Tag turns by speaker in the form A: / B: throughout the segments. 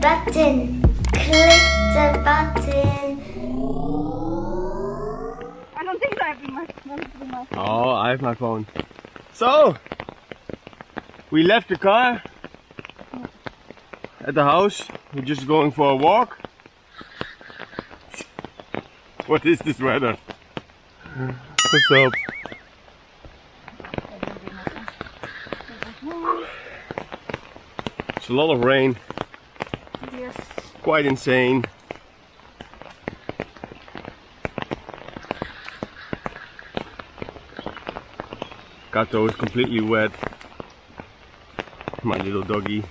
A: button. Click the button.
B: I don't think so. I bring my phone.
C: Oh, I have my phone. So, we left the car at the house. We're just going for a walk. What is this weather? What's up? It's a lot of rain.
B: Yes.
C: Quite insane. Kato is completely wet. My little doggy.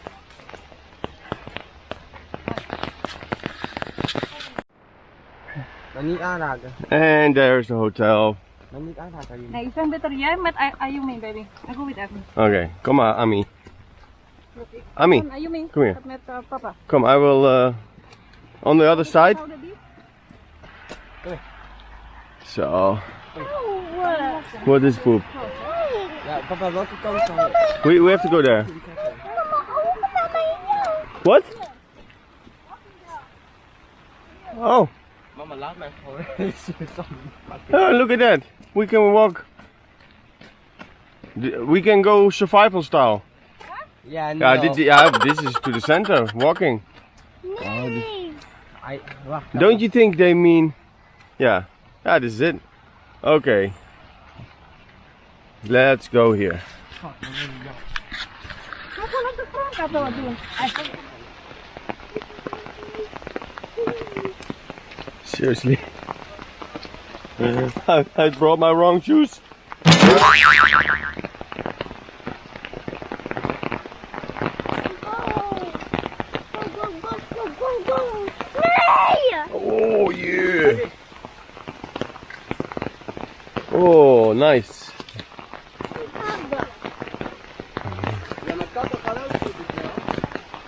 C: And there's the hotel.
B: Hey, ik ben beter jij met Ayumi, baby. I go with Ayumi.
C: Okay, come on, Ami. Ami,
B: Ayumi,
C: come here.
B: gaat met papa.
C: Come, I will on the other side.
B: Hou de diep.
C: So,
B: Oh,
C: what is poop?
D: Ja, papa, welke kant van?
C: We have to go there. What? Oh,
D: Mama, laat mij gewoon.
C: oh, look at that. We can walk. We can go survival style.
D: Ja, no.
C: Yeah, this is to the center, walking.
D: Wacht.
C: Don't you think they mean? Yeah, this is it. Okay, let's go here.
B: Ga gewoon op de grond Kato doen.
C: Seriously, I brought my wrong shoes. Oh yeah. Oh, nice.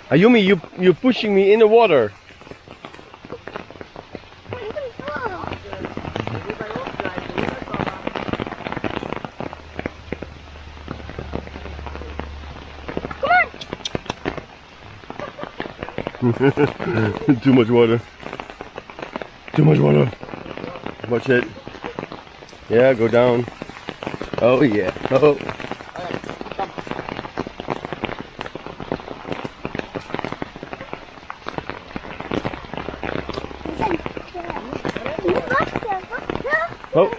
C: Ayumi, you're pushing me in the water. Too much water. Too much water. Watch it. Yeah, go down. Oh yeah. Oh. Oh.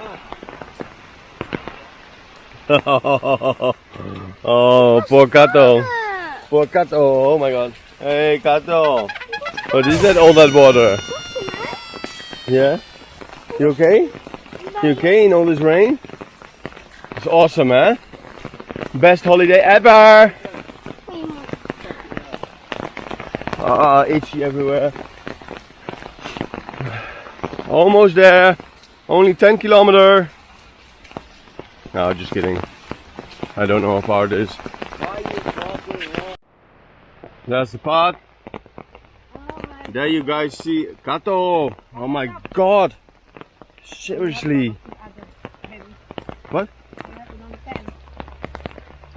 C: Oh, poor Kato. Poor Kato. Oh my god. Hey, Kato. What is that, all that water? Yeah? You okay? You okay in all this rain? It's awesome, huh? Best holiday ever! Ah, itchy everywhere. Almost there. Only 10 kilometers. No, just kidding. I don't know how far it is. That's the pot. There you guys see Kato. Oh my god. Seriously. What?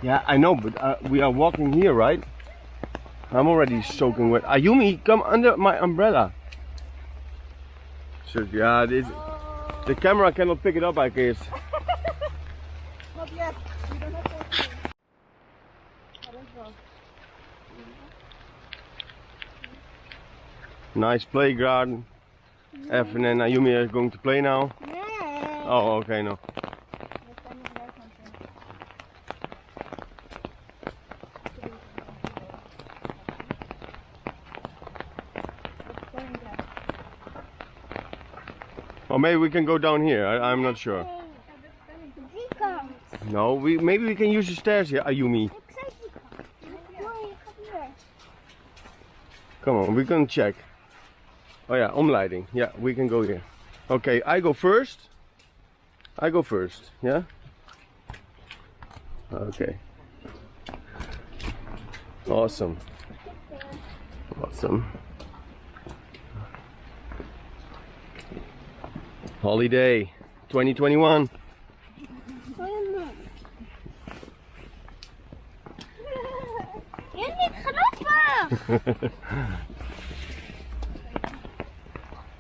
C: Yeah, I know, but we are walking here, right? I'm already soaking wet. Ayumi, come under my umbrella. So, yeah, the camera cannot pick it up, I guess.
B: Not yet. You don't have to.
C: Nice playground. Evan and Ayumi are going to play now. Oh, okay, no. Or maybe we can go down here. I'm not sure. No, maybe we can use the stairs here, Ayumi. Come on, we can check. Oh yeah, omleiding. Yeah, we can go here. Okay, I go first. Yeah? Okay. Awesome. Holiday 2021.
A: Je niet grappig!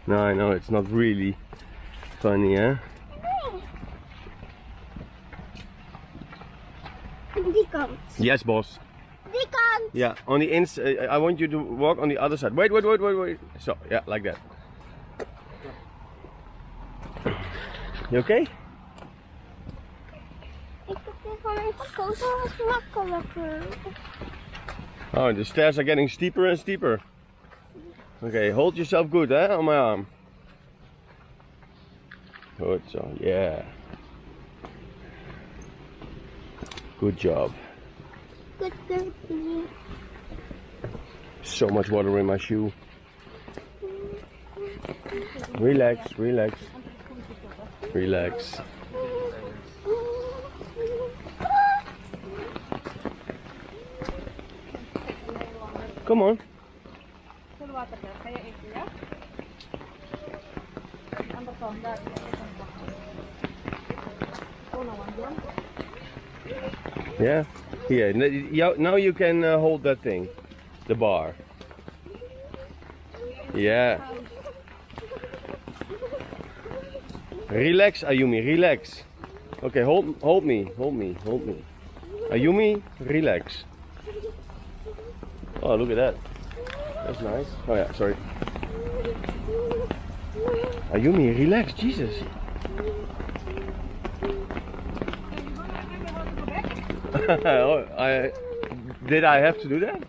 C: No, I know it's not really funny, eh?
A: Die kant.
C: Yes, boss.
A: Die kant.
C: Yeah, on the inside. I want you to walk on the other side. Wait, wait, wait, wait, wait. So, yeah, like that. You okay?
A: Ik heb dit gewoon even zo makkelijker.
C: Oh, the stairs are getting steeper and steeper. Okay, hold yourself good, eh, on my arm. Good, so yeah. Good job.
A: Good, good.
C: So much water in my shoe. Relax, relax. Relax. Come on.
B: Full water there. Kaya ito, ya? Ang bato, daar.
C: Yeah. Yeah. Now you can hold that thing, the bar. Yeah. Relax, Ayumi. Relax. Okay, hold me. Ayumi, relax. Oh, look at that. That's nice. Oh yeah, sorry. Ayumi, relax, Jesus. Did I have to do that?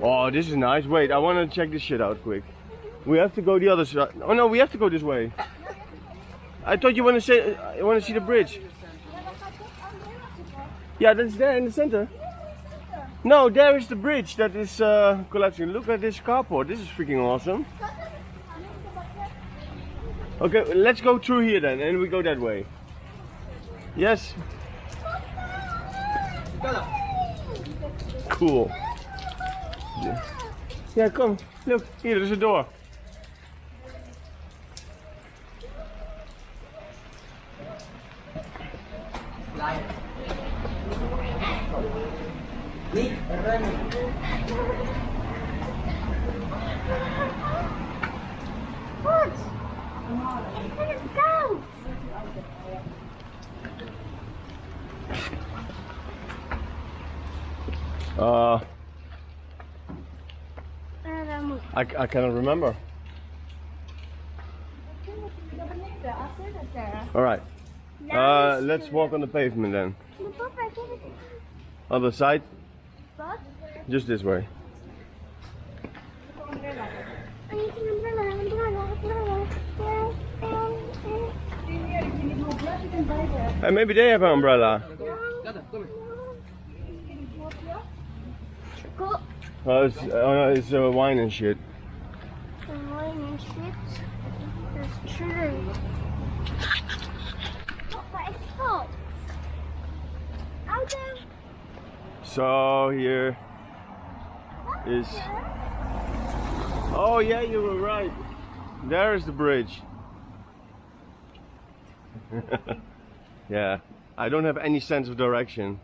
C: Oh, this is nice. Wait, I want to check this shit out quick. We have to go the other side. Oh no, we have to go this way. I thought you want to see the bridge. Yeah, that's there in the center. No, there is the bridge that is collapsing. Look at this carport. This is freaking awesome. Okay, let's go through here then, and we go that way. Yes. Cool. Yeah, come. Look, here, there's a door.
A: Wat? Ik vind het koud.
C: I cannot remember. All right. Let's walk on the pavement then. Other side.
A: Wat?
C: Just this way. Hey, maybe they have an umbrella.
A: Cool.
C: It's wine and shit.
A: Wine and shit. That's true. But it's hot. Out there.
C: So here is. Oh yeah, you were right. There is the bridge. Yeah, I don't have any sense of direction.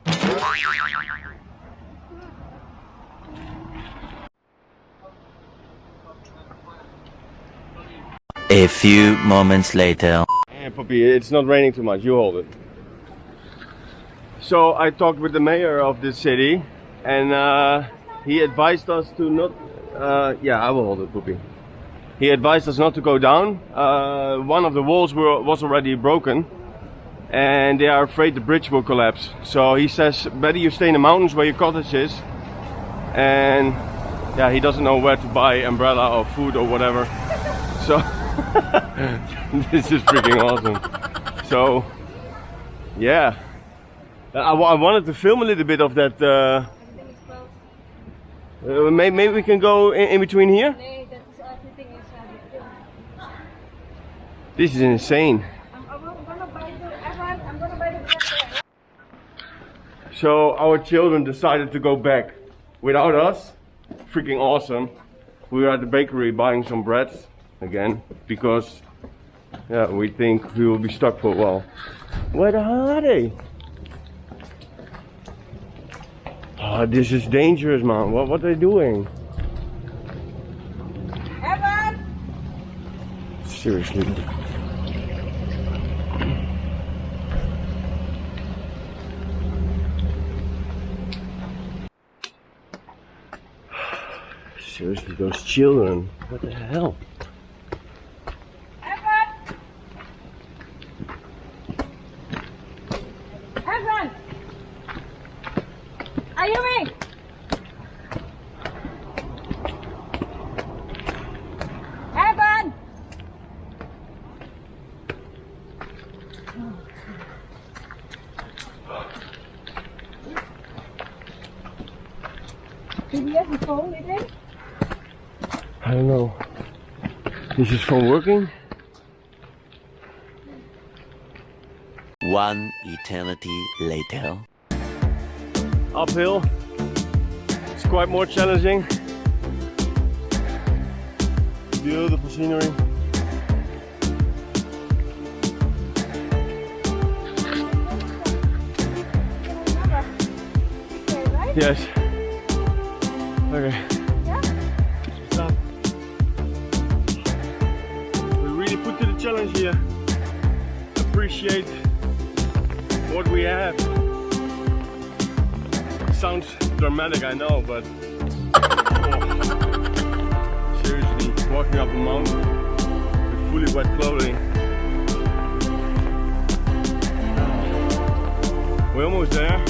E: A few moments later.
C: Hey, Poppy, it's not raining too much. You hold it. So I talked with the mayor of this city, and he advised us to not. Yeah, I will hold it, Poppy. He advised us not to go down. One of the walls was already broken, and they are afraid the bridge will collapse. So he says better you stay in the mountains where your cottage is. And yeah, he doesn't know where to buy umbrella or food or whatever. So this is freaking awesome. So yeah, I wanted to film a little bit of that. Maybe we can go in between here.
B: Nee, dat is everything is
C: This is insane.
B: I'm gonna buy the
C: So our children decided to go back without us. Freaking awesome. We were at the bakery buying some bread again because yeah, we think we will be stuck for a while. Where the hell are they? Oh, this is dangerous, man. What are they doing? Seriously. Seriously, those children. What the hell?
B: Evan! Ayumi! Evan! Did he have his phone with him?
C: I don't know. Is his phone working?
E: One eternity later.
C: Uphill. It's quite more challenging. Beautiful scenery. Yes. Okay. Stop. We really put to the challenge here. Appreciate what we have. Sounds dramatic, I know, but seriously, walking up a mountain with fully wet clothing. We're almost there.